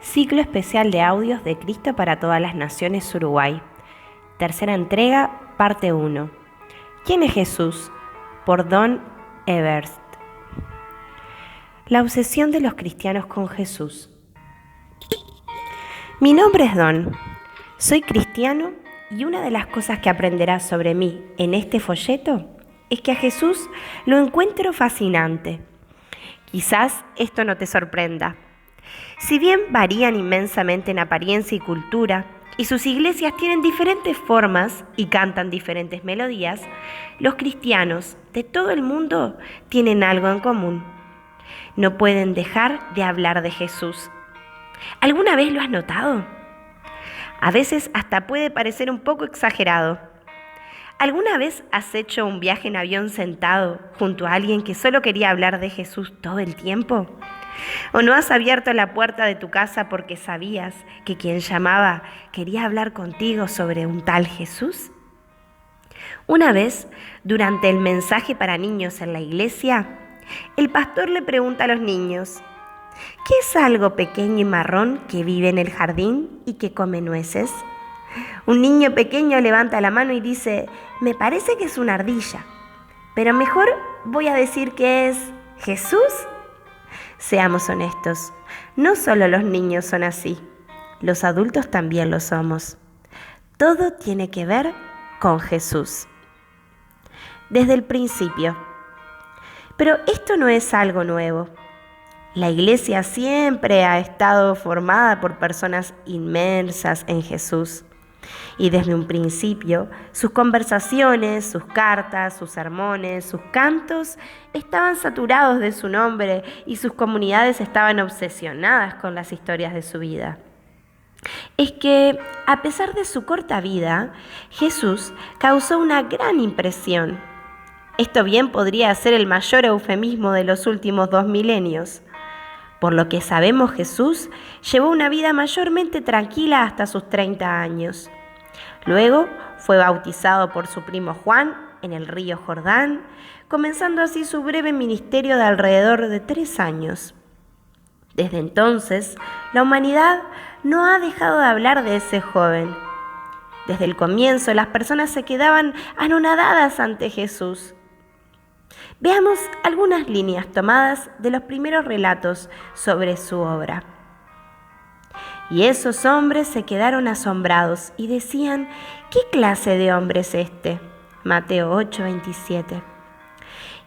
Ciclo especial de audios de Cristo para todas las naciones Uruguay. Tercera entrega, parte 1. ¿Quién es Jesús? Por Don Everst. La obsesión de los cristianos con Jesús. Mi nombre es Don. Soy cristiano y una de las cosas que aprenderás sobre mí en este folleto es que a Jesús lo encuentro fascinante. Quizás esto no te sorprenda. Si bien varían inmensamente en apariencia y cultura, y sus iglesias tienen diferentes formas y cantan diferentes melodías, los cristianos de todo el mundo tienen algo en común. No pueden dejar de hablar de Jesús. ¿Alguna vez lo has notado? A veces hasta puede parecer un poco exagerado. ¿Alguna vez has hecho un viaje en avión sentado junto a alguien que solo quería hablar de Jesús todo el tiempo? ¿O no has abierto la puerta de tu casa porque sabías que quien llamaba quería hablar contigo sobre un tal Jesús? Una vez, durante el mensaje para niños en la iglesia, el pastor le pregunta a los niños: ¿qué es algo pequeño y marrón que vive en el jardín y que come nueces? Un niño pequeño levanta la mano y dice: me parece que es una ardilla, pero mejor voy a decir que es Jesús. Seamos honestos, no solo los niños son así, los adultos también lo somos. Todo tiene que ver con Jesús. Desde el principio. Pero esto no es algo nuevo. La iglesia siempre ha estado formada por personas inmersas en Jesús. Y desde un principio, sus conversaciones, sus cartas, sus sermones, sus cantos estaban saturados de su nombre y sus comunidades estaban obsesionadas con las historias de su vida. Es que, a pesar de su corta vida, Jesús causó una gran impresión. Esto bien podría ser el mayor eufemismo de los últimos 2 milenios. Por lo que sabemos, Jesús llevó una vida mayormente tranquila hasta sus 30 años. Luego fue bautizado por su primo Juan en el río Jordán, comenzando así su breve ministerio de alrededor de 3 años. Desde entonces, la humanidad no ha dejado de hablar de ese joven. Desde el comienzo, las personas se quedaban anonadadas ante Jesús. Veamos algunas líneas tomadas de los primeros relatos sobre su obra. Y esos hombres se quedaron asombrados y decían: ¿qué clase de hombre es este? Mateo 8:27.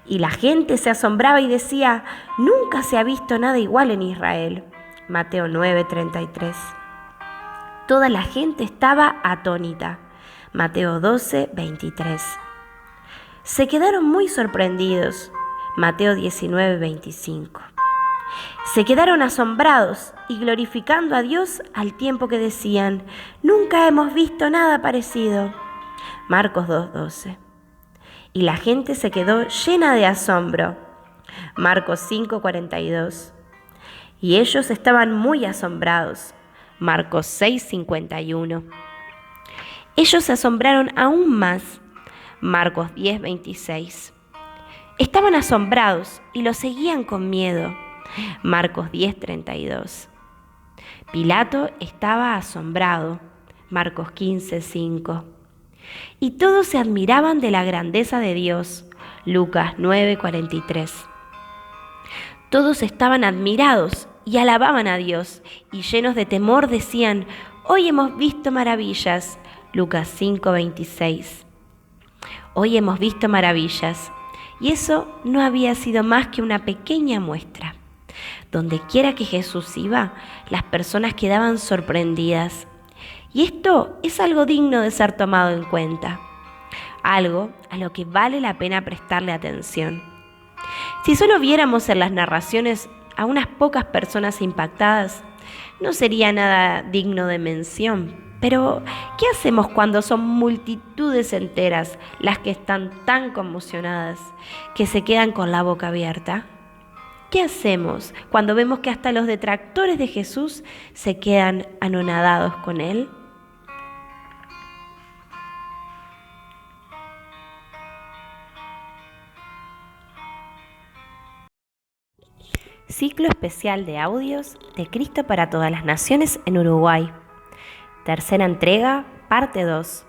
Y la gente se asombraba y decía: nunca se ha visto nada igual en Israel. Mateo 9:33. Toda la gente estaba atónita. Mateo 12:23. Se quedaron muy sorprendidos. Mateo 19:25. Se quedaron asombrados y glorificando a Dios al tiempo que decían: nunca hemos visto nada parecido. Marcos 2:12. Y la gente se quedó llena de asombro. Marcos 5:42. Y ellos estaban muy asombrados. Marcos 6:51. Ellos se asombraron aún más. Marcos 10:26. Estaban asombrados y lo seguían con miedo. Marcos 10:32. Pilato estaba asombrado. Marcos 15:5. Y todos se admiraban de la grandeza de Dios. Lucas 9:43. Todos estaban admirados y alababan a Dios, y llenos de temor decían: hoy hemos visto maravillas. Lucas 5:26. Hoy hemos visto maravillas. Y eso no había sido más que una pequeña muestra. Donde quiera que Jesús iba, las personas quedaban sorprendidas. Y esto es algo digno de ser tomado en cuenta, algo a lo que vale la pena prestarle atención. Si solo viéramos en las narraciones a unas pocas personas impactadas, no sería nada digno de mención. Pero, ¿qué hacemos cuando son multitudes enteras las que están tan conmocionadas que se quedan con la boca abierta? ¿Qué hacemos cuando vemos que hasta los detractores de Jesús se quedan anonadados con él? Ciclo especial de audios de Cristo para todas las naciones en Uruguay. Tercera entrega, parte 2.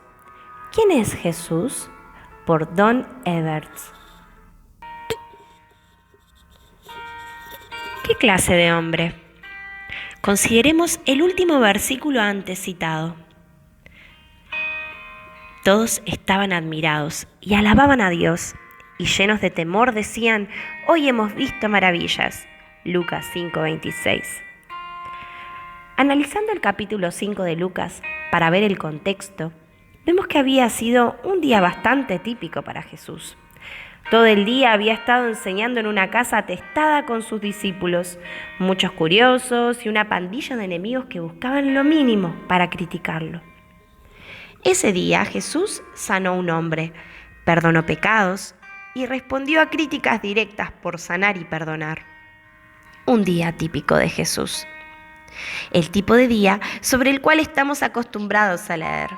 ¿Quién es Jesús? Por Don Everts. ¿Qué clase de hombre? Consideremos el último versículo antes citado. Todos estaban admirados y alababan a Dios, y llenos de temor decían: hoy hemos visto maravillas. Lucas 5:26. Analizando el capítulo 5 de Lucas para ver el contexto, vemos que había sido un día bastante típico para Jesús. Todo el día había estado enseñando en una casa atestada con sus discípulos, muchos curiosos y una pandilla de enemigos que buscaban lo mínimo para criticarlo. Ese día Jesús sanó a un hombre, perdonó pecados y respondió a críticas directas por sanar y perdonar. Un día típico de Jesús. El tipo de día sobre el cual estamos acostumbrados a leer.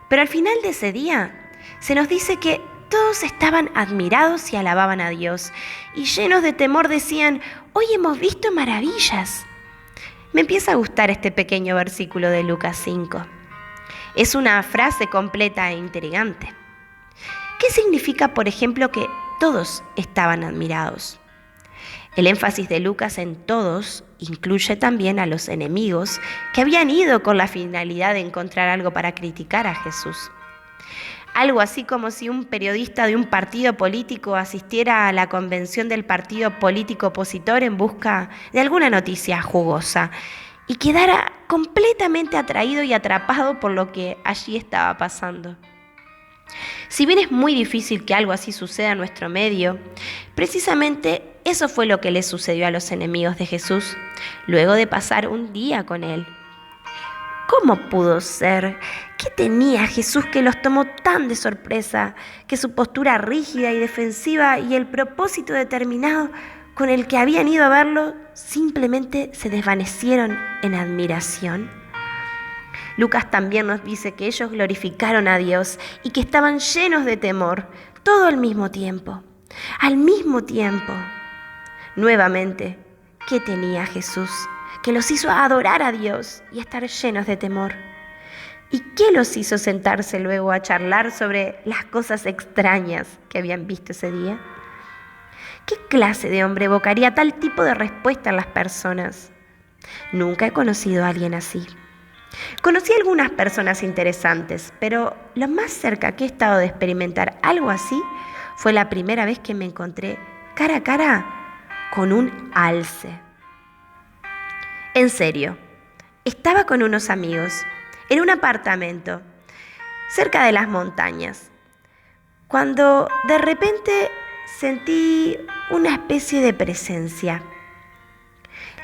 Pero al final de ese día se nos dice que todos estaban admirados y alababan a Dios, y llenos de temor decían: hoy hemos visto maravillas. Me empieza a gustar este pequeño versículo de Lucas 5. Es una frase completa e intrigante. ¿Qué significa, por ejemplo, que todos estaban admirados? El énfasis de Lucas en todos incluye también a los enemigos que habían ido con la finalidad de encontrar algo para criticar a Jesús. Algo así como si un periodista de un partido político asistiera a la convención del partido político opositor en busca de alguna noticia jugosa y quedara completamente atraído y atrapado por lo que allí estaba pasando. Si bien es muy difícil que algo así suceda en nuestro medio, precisamente eso fue lo que le sucedió a los enemigos de Jesús, luego de pasar un día con él. ¿Cómo pudo ser? ¿Qué tenía Jesús que los tomó tan de sorpresa, que su postura rígida y defensiva y el propósito determinado con el que habían ido a verlo simplemente se desvanecieron en admiración? Lucas también nos dice que ellos glorificaron a Dios y que estaban llenos de temor, todo al mismo tiempo. Al mismo tiempo. Nuevamente, ¿qué tenía Jesús que los hizo adorar a Dios y estar llenos de temor? ¿Y qué los hizo sentarse luego a charlar sobre las cosas extrañas que habían visto ese día? ¿Qué clase de hombre evocaría tal tipo de respuesta en las personas? Nunca he conocido a alguien así. Conocí a algunas personas interesantes, pero lo más cerca que he estado de experimentar algo así fue la primera vez que me encontré cara a cara con un alce. En serio, estaba con unos amigos en un apartamento cerca de las montañas, cuando de repente sentí una especie de presencia.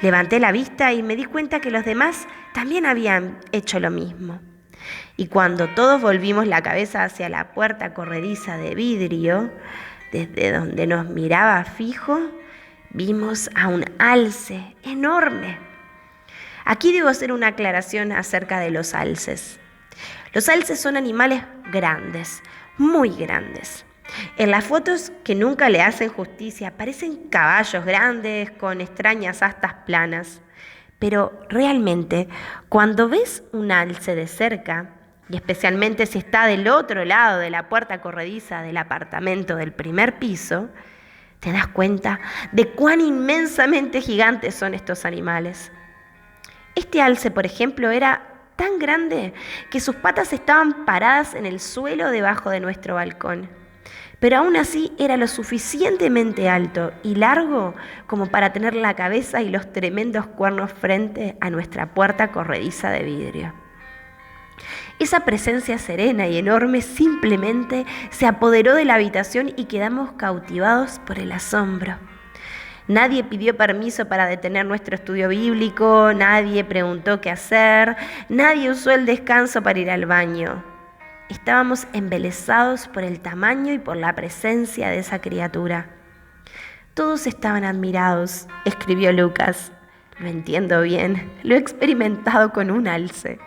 Levanté la vista y me di cuenta que los demás también habían hecho lo mismo. Y cuando todos volvimos la cabeza hacia la puerta corrediza de vidrio, desde donde nos miraba fijo, vimos a un alce enorme. Aquí debo hacer una aclaración acerca de los alces. Los alces son animales grandes, muy grandes. En las fotos, que nunca le hacen justicia, parecen caballos grandes con extrañas astas planas. Pero realmente, cuando ves un alce de cerca, y especialmente si está del otro lado de la puerta corrediza del apartamento del primer piso, te das cuenta de cuán inmensamente gigantes son estos animales. Este alce, por ejemplo, era tan grande que sus patas estaban paradas en el suelo debajo de nuestro balcón. Pero aún así era lo suficientemente alto y largo como para tener la cabeza y los tremendos cuernos frente a nuestra puerta corrediza de vidrio. Esa presencia serena y enorme simplemente se apoderó de la habitación y quedamos cautivados por el asombro. Nadie pidió permiso para detener nuestro estudio bíblico, nadie preguntó qué hacer, nadie usó el descanso para ir al baño. Estábamos embelesados por el tamaño y por la presencia de esa criatura. Todos estaban admirados, escribió Lucas. Lo entiendo bien, lo he experimentado con un alce.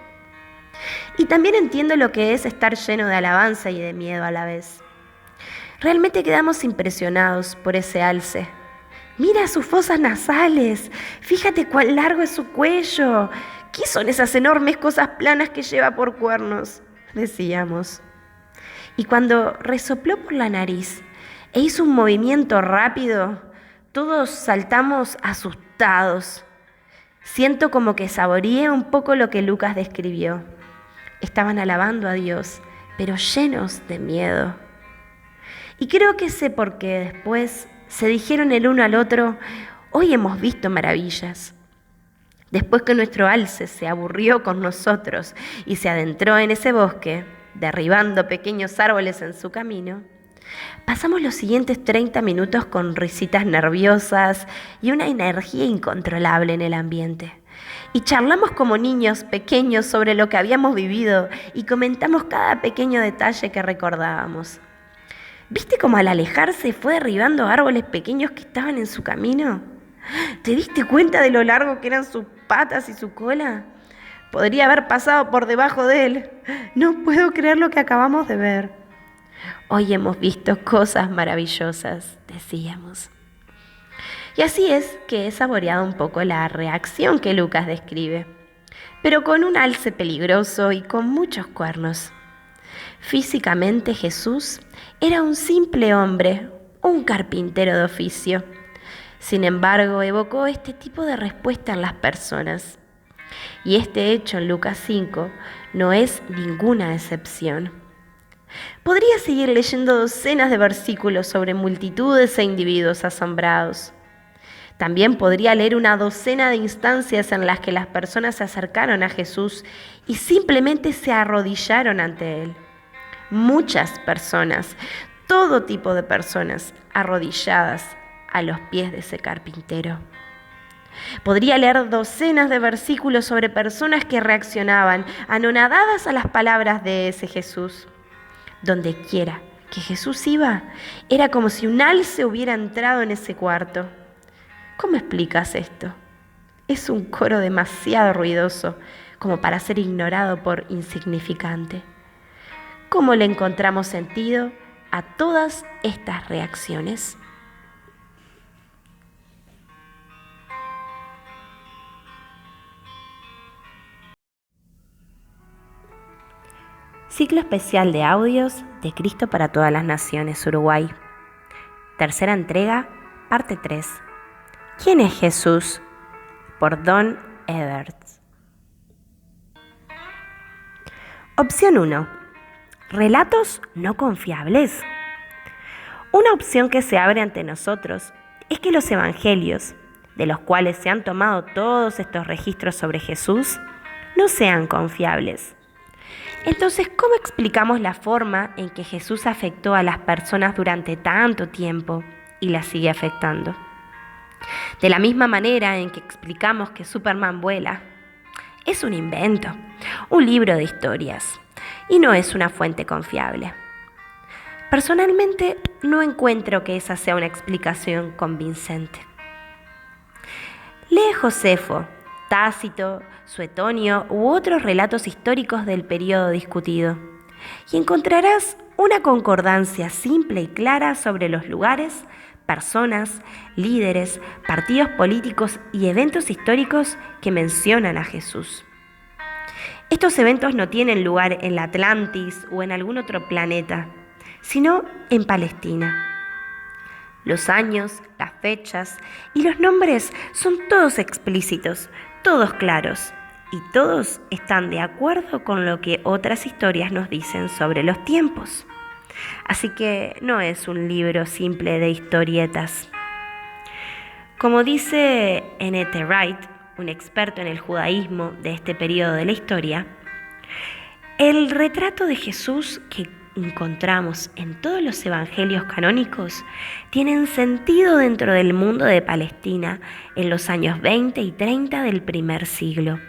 Y también entiendo lo que es estar lleno de alabanza y de miedo a la vez. Realmente quedamos impresionados por ese alce. Mira sus fosas nasales, fíjate cuán largo es su cuello. ¿Qué son esas enormes cosas planas que lleva por cuernos?, decíamos. Y cuando resopló por la nariz e hizo un movimiento rápido, todos saltamos asustados. Siento como que saboreé un poco lo que Lucas describió. Estaban alabando a Dios, pero llenos de miedo. Y creo que sé por qué después se dijeron el uno al otro: hoy hemos visto maravillas. Después que nuestro alce se aburrió con nosotros y se adentró en ese bosque, derribando pequeños árboles en su camino, pasamos los siguientes 30 minutos con risitas nerviosas y una energía incontrolable en el ambiente. Y charlamos como niños pequeños sobre lo que habíamos vivido y comentamos cada pequeño detalle que recordábamos. ¿Viste cómo al alejarse fue derribando árboles pequeños que estaban en su camino? ¿Te diste cuenta de lo largo que eran sus patas y su cola? Podría haber pasado por debajo de él. No puedo creer lo que acabamos de ver. Hoy hemos visto cosas maravillosas, decíamos. Y así es que he saboreado un poco la reacción que Lucas describe, pero con un alce peligroso y con muchos cuernos. Físicamente Jesús era un simple hombre, un carpintero de oficio. Sin embargo, evocó este tipo de respuesta en las personas. Y este hecho en Lucas 5 no es ninguna excepción. Podría seguir leyendo docenas de versículos sobre multitudes e individuos asombrados. También podría leer una docena de instancias en las que las personas se acercaron a Jesús y simplemente se arrodillaron ante Él. Muchas personas, todo tipo de personas, arrodilladas a los pies de ese carpintero. Podría leer docenas de versículos sobre personas que reaccionaban anonadadas a las palabras de ese Jesús. Donde quiera que Jesús iba, era como si un alce hubiera entrado en ese cuarto. ¿Cómo explicas esto? Es un coro demasiado ruidoso como para ser ignorado por insignificante. ¿Cómo le encontramos sentido a todas estas reacciones? Ciclo especial de audios de Cristo para todas las naciones, Uruguay. Tercera entrega, parte 3. ¿Quién es Jesús? Por Don Everts. Opción 1. Relatos no confiables. Una opción que se abre ante nosotros es que los evangelios, de los cuales se han tomado todos estos registros sobre Jesús, no sean confiables. Entonces, ¿cómo explicamos la forma en que Jesús afectó a las personas durante tanto tiempo y las sigue afectando? De la misma manera en que explicamos que Superman vuela, es un invento, un libro de historias, y no es una fuente confiable. Personalmente, no encuentro que esa sea una explicación convincente. Lee Josefo, Tácito, Suetonio u otros relatos históricos del periodo discutido y encontrarás una concordancia simple y clara sobre los lugares, personas, líderes, partidos políticos y eventos históricos que mencionan a Jesús. Estos eventos no tienen lugar en la Atlantis o en algún otro planeta, sino en Palestina. Los años, las fechas y los nombres son todos explícitos, todos claros, y todos están de acuerdo con lo que otras historias nos dicen sobre los tiempos. Así que no es un libro simple de historietas. Como dice N.T. Wright, un experto en el judaísmo de este periodo de la historia, el retrato de Jesús que encontramos en todos los evangelios canónicos tienen sentido dentro del mundo de Palestina en los años 20 y 30 del primer siglo.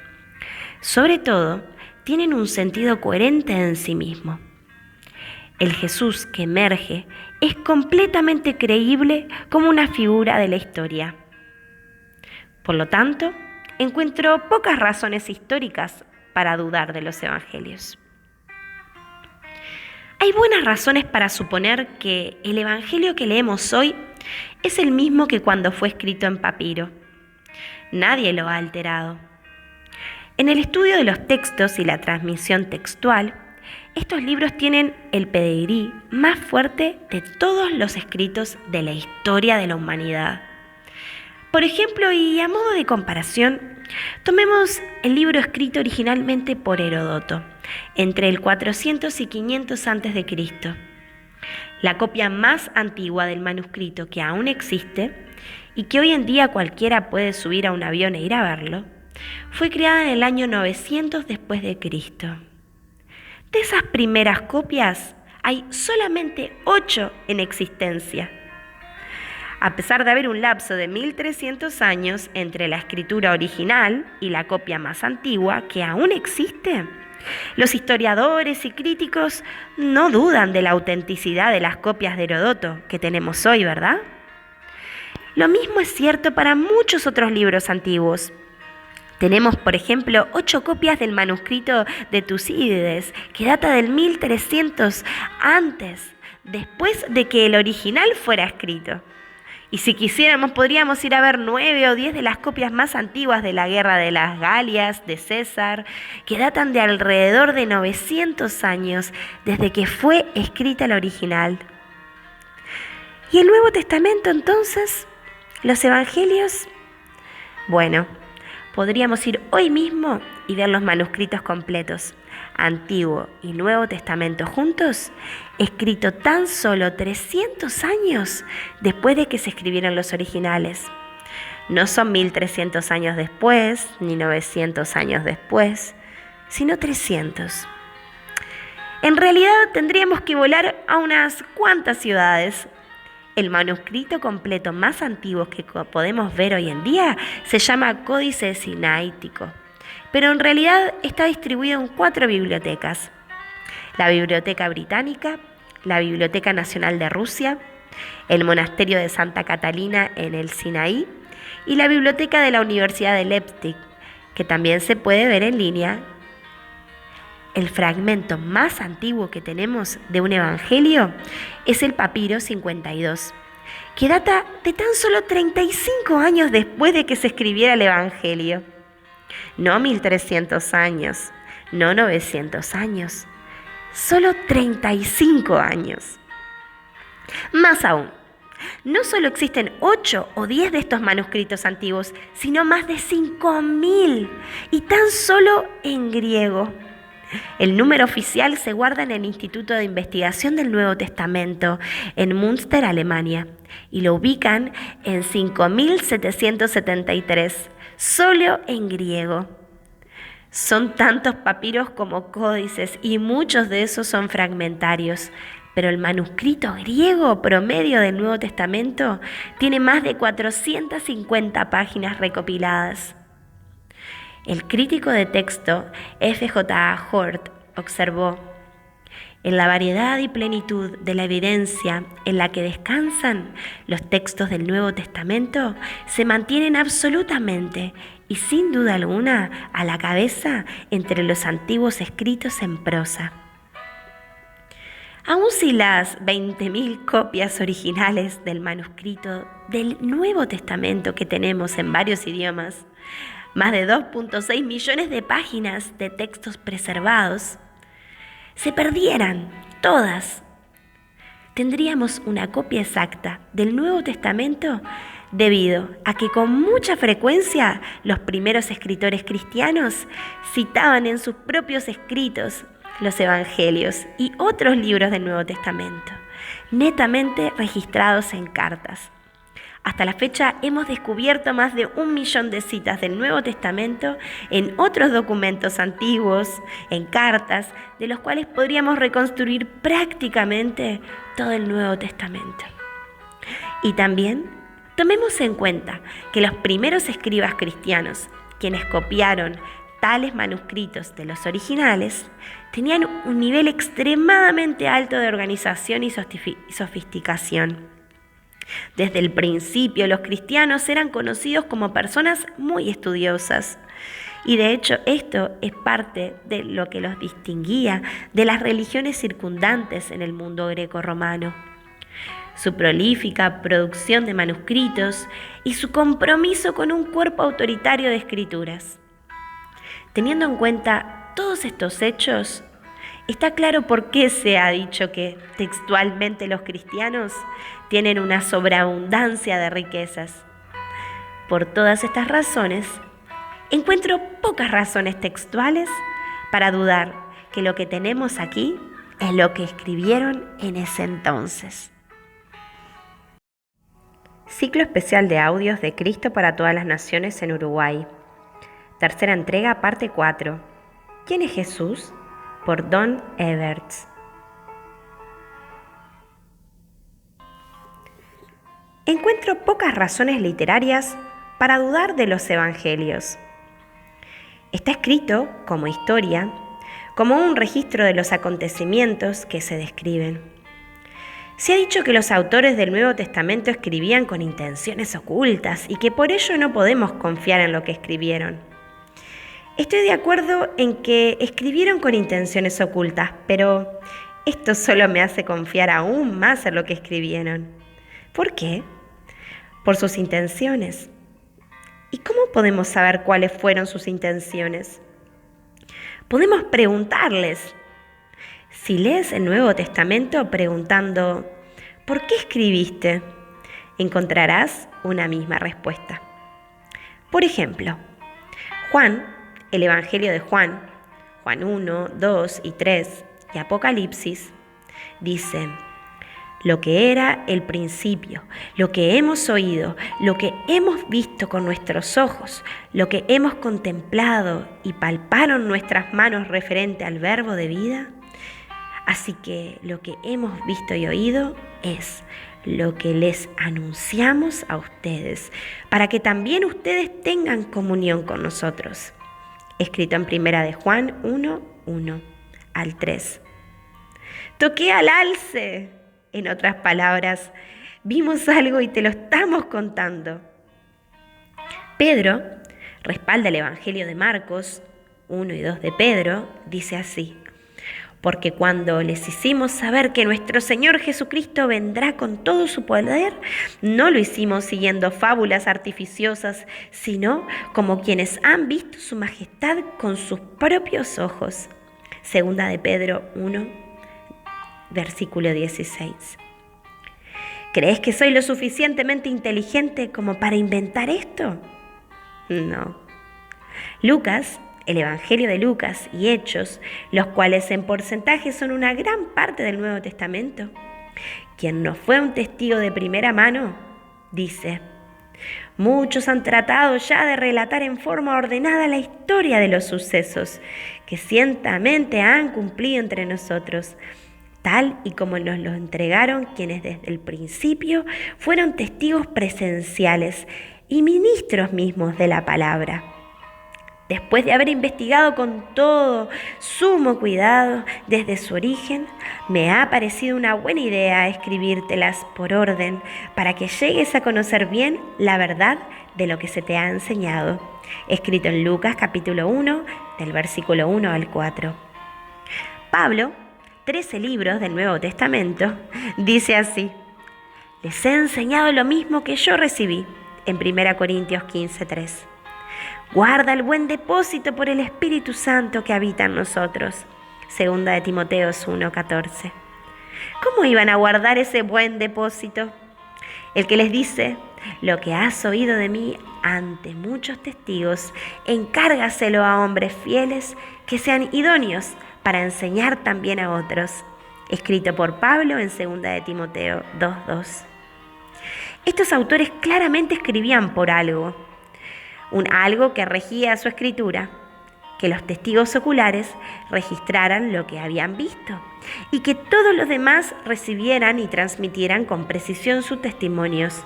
Sobre todo, tienen un sentido coherente en sí mismo. El Jesús que emerge es completamente creíble como una figura de la historia. Por lo tanto, encuentro pocas razones históricas para dudar de los evangelios. Hay buenas razones para suponer que el evangelio que leemos hoy es el mismo que cuando fue escrito en papiro. Nadie lo ha alterado. En el estudio de los textos y la transmisión textual, estos libros tienen el pedigrí más fuerte de todos los escritos de la historia de la humanidad. Por ejemplo, y a modo de comparación, tomemos el libro escrito originalmente por Heródoto, entre el 400 y 500 a.C. La copia más antigua del manuscrito que aún existe y que hoy en día cualquiera puede subir a un avión e ir a verlo, fue creada en el año 900 después de Cristo. De esas primeras copias hay solamente 8 en existencia. A pesar de haber un lapso de 1300 años entre la escritura original y la copia más antigua que aún existe, los historiadores y críticos no dudan de la autenticidad de las copias de Heródoto que tenemos hoy, ¿verdad? Lo mismo es cierto para muchos otros libros antiguos. Tenemos, por ejemplo, 8 copias del manuscrito de Tucídides, que data del 1300 antes, después de que el original fuera escrito. Y si quisiéramos, podríamos ir a ver 9 o 10 de las copias más antiguas de la Guerra de las Galias, de César, que datan de alrededor de 900 años desde que fue escrita la original. ¿Y el Nuevo Testamento entonces? ¿Los Evangelios? Bueno, podríamos ir hoy mismo y ver los manuscritos completos, Antiguo y Nuevo Testamento juntos, escrito tan solo 300 años después de que se escribieron los originales. No son 1300 años después, ni 900 años después, sino 300. En realidad tendríamos que volar a unas cuantas ciudades. El manuscrito completo más antiguo que podemos ver hoy en día se llama Códice Sinaítico, pero en realidad está distribuido en 4 bibliotecas: la Biblioteca Británica, la Biblioteca Nacional de Rusia, el Monasterio de Santa Catalina en el Sinaí y la Biblioteca de la Universidad de Leipzig, que también se puede ver en línea. El fragmento más antiguo que tenemos de un evangelio es el papiro 52, que data de tan solo 35 años después de que se escribiera el evangelio. No 1300 años, no 900 años, solo 35 años. Más aún, no solo existen 8 o 10 de estos manuscritos antiguos, sino más de 5000, y tan solo en griego. El número oficial se guarda en el Instituto de Investigación del Nuevo Testamento en Münster, Alemania, y lo ubican en 5773, solo en griego. Son tantos papiros como códices y muchos de esos son fragmentarios, pero el manuscrito griego promedio del Nuevo Testamento tiene más de 450 páginas recopiladas. El crítico de texto F.J.A. Hort observó: en la variedad y plenitud de la evidencia en la que descansan los textos del Nuevo Testamento, se mantienen absolutamente y sin duda alguna a la cabeza entre los antiguos escritos en prosa. Aun si las 20.000 copias originales del manuscrito del Nuevo Testamento que tenemos en varios idiomas, más de 2.6 millones de páginas de textos preservados, se perdieran todas, tendríamos una copia exacta del Nuevo Testamento debido a que con mucha frecuencia los primeros escritores cristianos citaban en sus propios escritos los Evangelios y otros libros del Nuevo Testamento, netamente registrados en cartas. Hasta la fecha hemos descubierto más de 1 millón de citas del Nuevo Testamento en otros documentos antiguos, en cartas, de los cuales podríamos reconstruir prácticamente todo el Nuevo Testamento. Y también tomemos en cuenta que los primeros escribas cristianos, quienes copiaron tales manuscritos de los originales, tenían un nivel extremadamente alto de organización y sofisticación. Desde el principio, los cristianos eran conocidos como personas muy estudiosas, y de hecho esto es parte de lo que los distinguía de las religiones circundantes en el mundo greco-romano. su prolífica producción de manuscritos y su compromiso con un cuerpo autoritario de escrituras. Teniendo en cuenta todos estos hechos, está claro por qué se ha dicho que textualmente los cristianos tienen una sobreabundancia de riquezas. Por todas estas razones, encuentro pocas razones textuales para dudar que lo que tenemos aquí es lo que escribieron en ese entonces. Ciclo especial de audios de Cristo para todas las naciones en Uruguay. Tercera entrega, parte 4. ¿Quién es Jesús? Por Don Everts. Encuentro pocas razones literarias para dudar de los evangelios. Está escrito como historia, como un registro de los acontecimientos que se describen. Se ha dicho que los autores del Nuevo Testamento escribían con intenciones ocultas y que por ello no podemos confiar en lo que escribieron. Estoy de acuerdo en que escribieron con intenciones ocultas, pero esto solo me hace confiar aún más en lo que escribieron. ¿Por qué? Por sus intenciones. ¿Y cómo podemos saber cuáles fueron sus intenciones? Podemos preguntarles. Si lees el Nuevo Testamento preguntando ¿por qué escribiste?, encontrarás una misma respuesta. Por ejemplo, Juan, el Evangelio de Juan 1, 2 y 3 y Apocalipsis, dice: lo que era el principio, lo que hemos oído, lo que hemos visto con nuestros ojos, lo que hemos contemplado y palparon nuestras manos referente al verbo de vida. Así que lo que hemos visto y oído es lo que les anunciamos a ustedes, para que también ustedes tengan comunión con nosotros. Escrito en Primera de Juan 1, 1 al 3. Toqué al alce. En otras palabras, vimos algo y te lo estamos contando. Pedro respalda el Evangelio de Marcos 1 y 2 de Pedro, dice así: porque cuando les hicimos saber que nuestro Señor Jesucristo vendrá con todo su poder, no lo hicimos siguiendo fábulas artificiosas, sino como quienes han visto su majestad con sus propios ojos. Segunda de Pedro 1, versículo 16. ¿Crees que soy lo suficientemente inteligente como para inventar esto? No. Lucas, el Evangelio de Lucas y Hechos, los cuales en porcentaje son una gran parte del Nuevo Testamento, quien no fue un testigo de primera mano, dice: muchos han tratado ya de relatar en forma ordenada la historia de los sucesos que ciertamente han cumplido entre nosotros, tal y como nos lo entregaron quienes desde el principio fueron testigos presenciales y ministros mismos de la palabra. Después de haber investigado con todo sumo cuidado desde su origen, me ha parecido una buena idea escribírtelas por orden para que llegues a conocer bien la verdad de lo que se te ha enseñado. Escrito en Lucas capítulo 1, del versículo 1 al 4. Pablo, 13 libros del Nuevo Testamento, dice así: les he enseñado lo mismo que yo recibí, en 1 Corintios 15, 3. Guarda el buen depósito por el Espíritu Santo que habita en nosotros. Segunda de Timoteo 1, 14. ¿Cómo iban a guardar ese buen depósito? El que les dice: lo que has oído de mí ante muchos testigos, encárgaselo a hombres fieles que sean idóneos para enseñar también a otros. Escrito por Pablo en Segunda de Timoteo 2, 2. Estos autores claramente escribían por algo. Un algo que regía su escritura, que los testigos oculares registraran lo que habían visto y que todos los demás recibieran y transmitieran con precisión sus testimonios,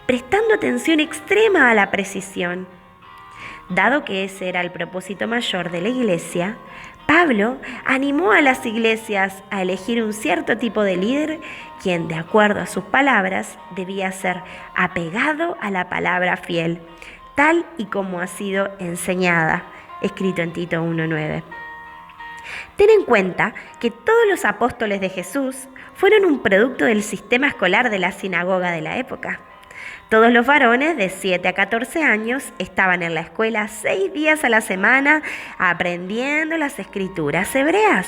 prestando atención extrema a la precisión. Dado que ese era el propósito mayor de la Iglesia, Pablo animó a las iglesias a elegir un cierto tipo de líder, quien, de acuerdo a sus palabras, debía ser apegado a la palabra fiel, tal y como ha sido enseñada, escrito en Tito 1:9. Ten en cuenta que todos los apóstoles de Jesús fueron un producto del sistema escolar de la sinagoga de la época. Todos los varones de 7 a 14 años estaban en la escuela 6 días a la semana aprendiendo las escrituras hebreas.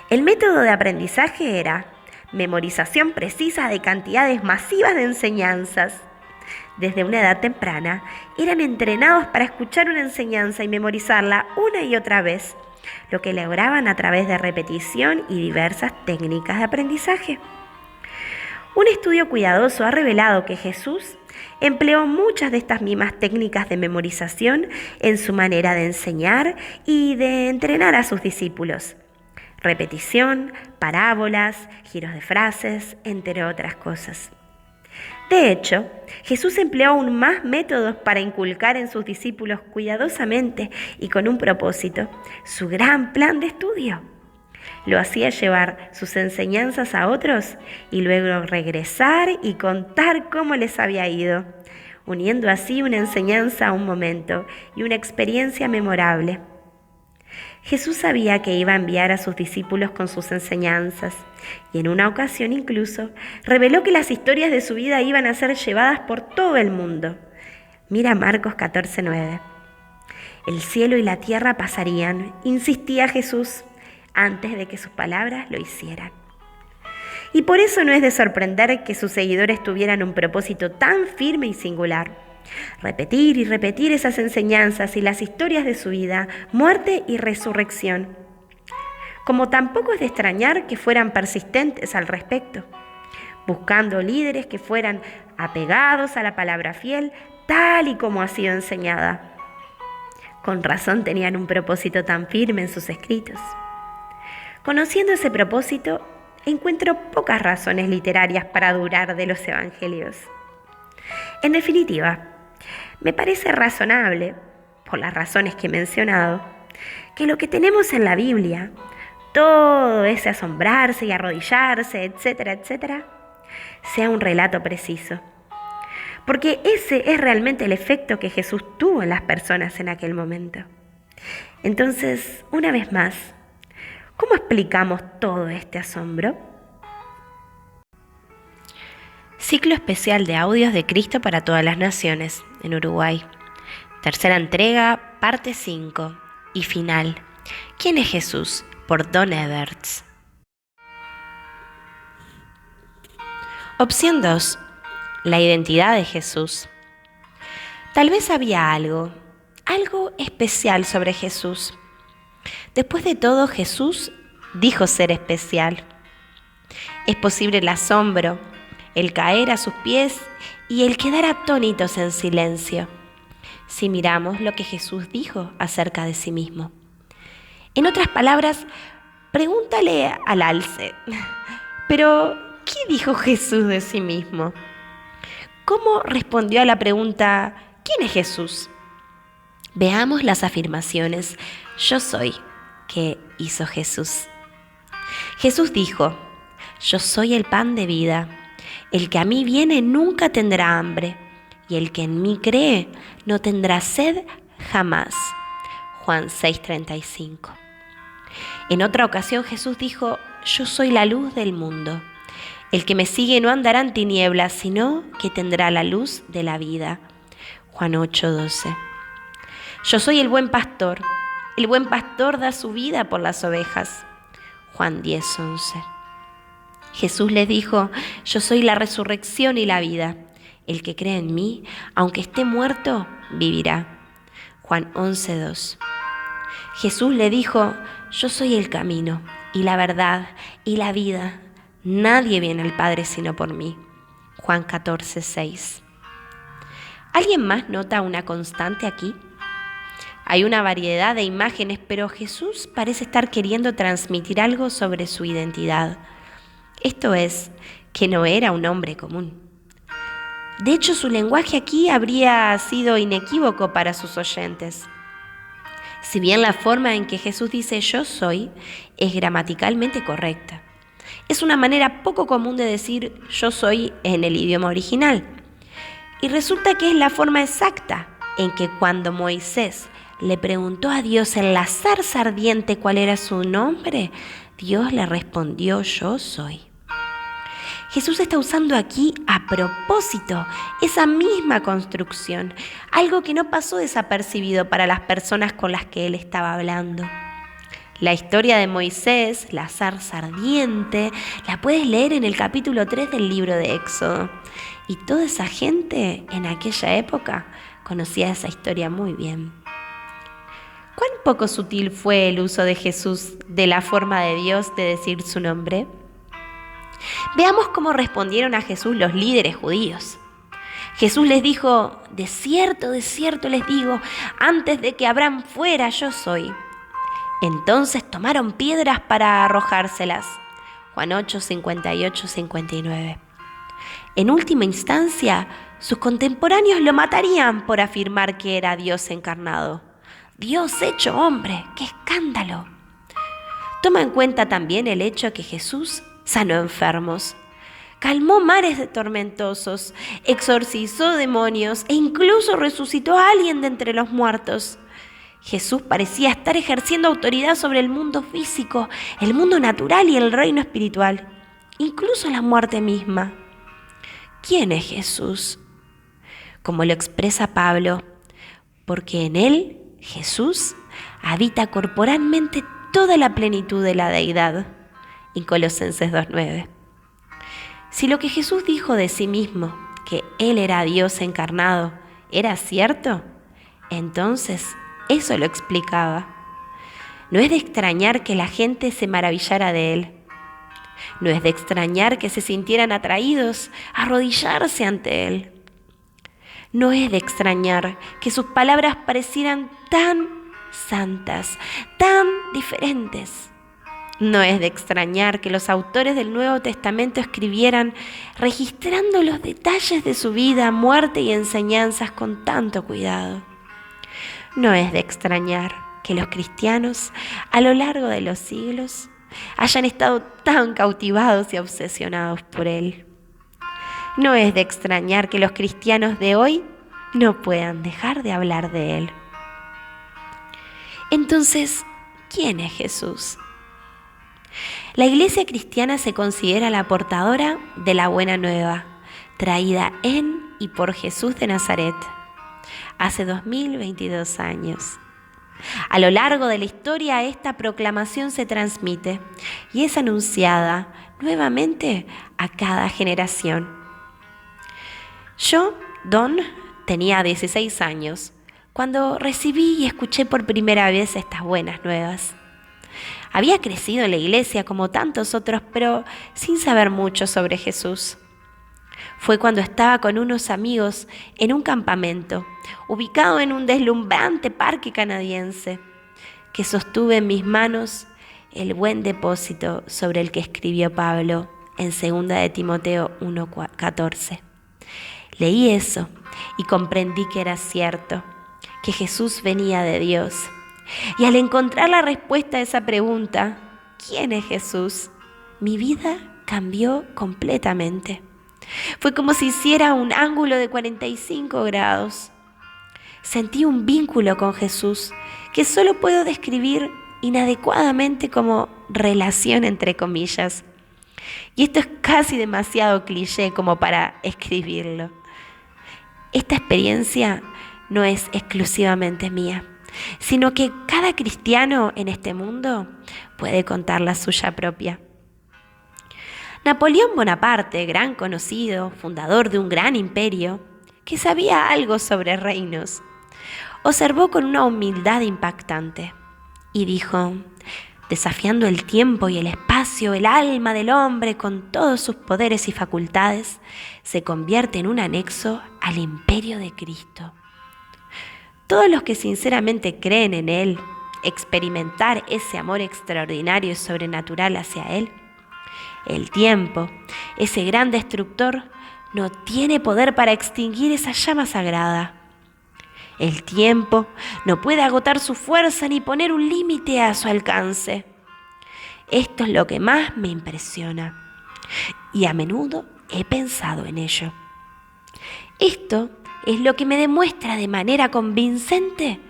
El método de aprendizaje era memorización precisa de cantidades masivas de enseñanzas. Desde una edad temprana, eran entrenados para escuchar una enseñanza y memorizarla una y otra vez, lo que lograban a través de repetición y diversas técnicas de aprendizaje. Un estudio cuidadoso ha revelado que Jesús empleó muchas de estas mismas técnicas de memorización en su manera de enseñar y de entrenar a sus discípulos. Repetición, parábolas, giros de frases, entre otras cosas. De hecho, Jesús empleó aún más métodos para inculcar en sus discípulos cuidadosamente y con un propósito, su gran plan de estudio. Lo hacía llevar sus enseñanzas a otros y luego regresar y contar cómo les había ido, uniendo así una enseñanza a un momento y una experiencia memorable. Jesús sabía que iba a enviar a sus discípulos con sus enseñanzas y en una ocasión incluso reveló que las historias de su vida iban a ser llevadas por todo el mundo. Mira Marcos 14:9. El cielo y la tierra pasarían, insistía Jesús, antes de que sus palabras lo hicieran. Y por eso no es de sorprender que sus seguidores tuvieran un propósito tan firme y singular: repetir y repetir esas enseñanzas y las historias de su vida, muerte y resurrección. Como tampoco es de extrañar que fueran persistentes al respecto, buscando líderes que fueran apegados a la palabra fiel, tal y como ha sido enseñada. Con razón tenían un propósito tan firme en sus escritos. Conociendo ese propósito, encuentro pocas razones literarias para dudar de los evangelios. En definitiva, me parece razonable, por las razones que he mencionado, que lo que tenemos en la Biblia, todo ese asombrarse y arrodillarse, etcétera, sea un relato preciso. Porque ese es realmente el efecto que Jesús tuvo en las personas en aquel momento. Entonces, una vez más, ¿cómo explicamos todo este asombro? Ciclo especial de audios de Cristo para todas las naciones, en Uruguay. Tercera entrega, parte 5 y final. ¿Quién es Jesús? Por Don Everts. Opción 2. La identidad de Jesús. Tal vez había algo especial sobre Jesús. Después de todo, Jesús dijo ser especial. Es posible el asombro, el caer a sus pies y el quedar atónitos en silencio, si miramos lo que Jesús dijo acerca de sí mismo. En otras palabras, pregúntale al alce, ¿pero qué dijo Jesús de sí mismo? ¿Cómo respondió a la pregunta, ¿quién es Jesús? Veamos las afirmaciones, yo soy, que hizo Jesús. Jesús dijo, yo soy el pan de vida. El que a mí viene nunca tendrá hambre, y el que en mí cree no tendrá sed jamás. Juan 6:35. En otra ocasión Jesús dijo, yo soy la luz del mundo. El que me sigue no andará en tinieblas, sino que tendrá la luz de la vida. Juan 8:12. Yo soy el buen pastor da su vida por las ovejas. Juan 10:11. Jesús les dijo, yo soy la resurrección y la vida. El que cree en mí, aunque esté muerto, vivirá. Juan 11:2. Jesús le dijo, yo soy el camino y la verdad y la vida. Nadie viene al Padre sino por mí. Juan 14:6. ¿Alguien más nota una constante aquí? Hay una variedad de imágenes, pero Jesús parece estar queriendo transmitir algo sobre su identidad. Esto es, que no era un hombre común. De hecho, su lenguaje aquí habría sido inequívoco para sus oyentes. Si bien la forma en que Jesús dice yo soy es gramaticalmente correcta, es una manera poco común de decir yo soy en el idioma original. Y resulta que es la forma exacta en que cuando Moisés le preguntó a Dios en la zarza ardiente cuál era su nombre, Dios le respondió: yo soy. Jesús está usando aquí a propósito esa misma construcción, algo que no pasó desapercibido para las personas con las que él estaba hablando. La historia de Moisés, la zarza ardiente, la puedes leer en el capítulo 3 del libro de Éxodo. Y toda esa gente en aquella época conocía esa historia muy bien. ¿Cuán poco sutil fue el uso de Jesús de la forma de Dios de decir su nombre? Veamos cómo respondieron a Jesús los líderes judíos. Jesús les dijo: de cierto les digo, antes de que Abraham fuera, yo soy. Entonces tomaron piedras para arrojárselas. Juan 8, 58, 59. En última instancia, sus contemporáneos lo matarían por afirmar que era Dios encarnado. Dios hecho hombre, ¡qué escándalo! Toma en cuenta también el hecho que Jesús sanó enfermos, calmó mares tormentosos, exorcizó demonios e incluso resucitó a alguien de entre los muertos. Jesús parecía estar ejerciendo autoridad sobre el mundo físico, el mundo natural y el reino espiritual, incluso la muerte misma. ¿Quién es Jesús? Como lo expresa Pablo, porque en él, Jesús, habita corporalmente toda la plenitud de la deidad. En Colosenses 2:9. Si lo que Jesús dijo de sí mismo, que Él era Dios encarnado, era cierto, entonces eso lo explicaba. No es de extrañar que la gente se maravillara de Él. No es de extrañar que se sintieran atraídos a arrodillarse ante Él. No es de extrañar que sus palabras parecieran tan santas, tan diferentes. No es de extrañar que los autores del Nuevo Testamento escribieran registrando los detalles de su vida, muerte y enseñanzas con tanto cuidado. No es de extrañar que los cristianos, a lo largo de los siglos, hayan estado tan cautivados y obsesionados por Él. No es de extrañar que los cristianos de hoy no puedan dejar de hablar de Él. Entonces, ¿quién es Jesús? La Iglesia cristiana se considera la portadora de la buena nueva, traída en y por Jesús de Nazaret, hace 2022 años. A lo largo de la historia, esta proclamación se transmite y es anunciada nuevamente a cada generación. Yo, Don, tenía 16 años cuando recibí y escuché por primera vez estas buenas nuevas. Había crecido en la iglesia como tantos otros, pero sin saber mucho sobre Jesús. Fue cuando estaba con unos amigos en un campamento, ubicado en un deslumbrante parque canadiense, que sostuve en mis manos el buen depósito sobre el que escribió Pablo en 2 de Timoteo 1:14. Leí eso y comprendí que era cierto, que Jesús venía de Dios. Y al encontrar la respuesta a esa pregunta, ¿quién es Jesús?, mi vida cambió completamente. Fue como si hiciera un ángulo de 45 grados. Sentí un vínculo con Jesús que solo puedo describir inadecuadamente como relación entre comillas. Y esto es casi demasiado cliché como para escribirlo. Esta experiencia no es exclusivamente mía, sino que cada cristiano en este mundo puede contar la suya propia. Napoleón Bonaparte, gran conocido, fundador de un gran imperio, que sabía algo sobre reinos, observó con una humildad impactante y dijo: desafiando el tiempo y el espacio, el alma del hombre con todos sus poderes y facultades se convierte en un anexo al imperio de Cristo. Todos los que sinceramente creen en Él, experimentar ese amor extraordinario y sobrenatural hacia Él, el tiempo, ese gran destructor, no tiene poder para extinguir esa llama sagrada. El tiempo no puede agotar su fuerza ni poner un límite a su alcance. Esto es lo que más me impresiona y a menudo he pensado en ello. Esto es lo que me demuestra de manera convincente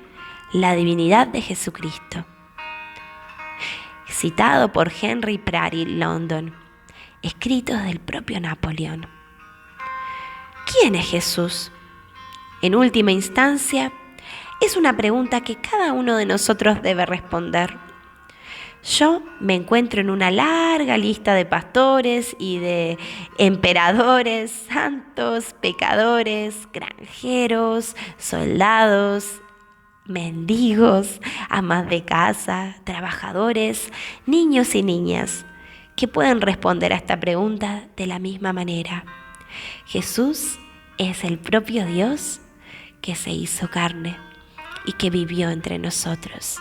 la divinidad de Jesucristo. Citado por Henry Prairie London, escritos del propio Napoleón. ¿Quién es Jesús? En última instancia, es una pregunta que cada uno de nosotros debe responder. Yo me encuentro en una larga lista de pastores y de emperadores, santos, pecadores, granjeros, soldados, mendigos, amas de casa, trabajadores, niños y niñas, que pueden responder a esta pregunta de la misma manera. Jesús es el propio Dios que se hizo carne y que vivió entre nosotros.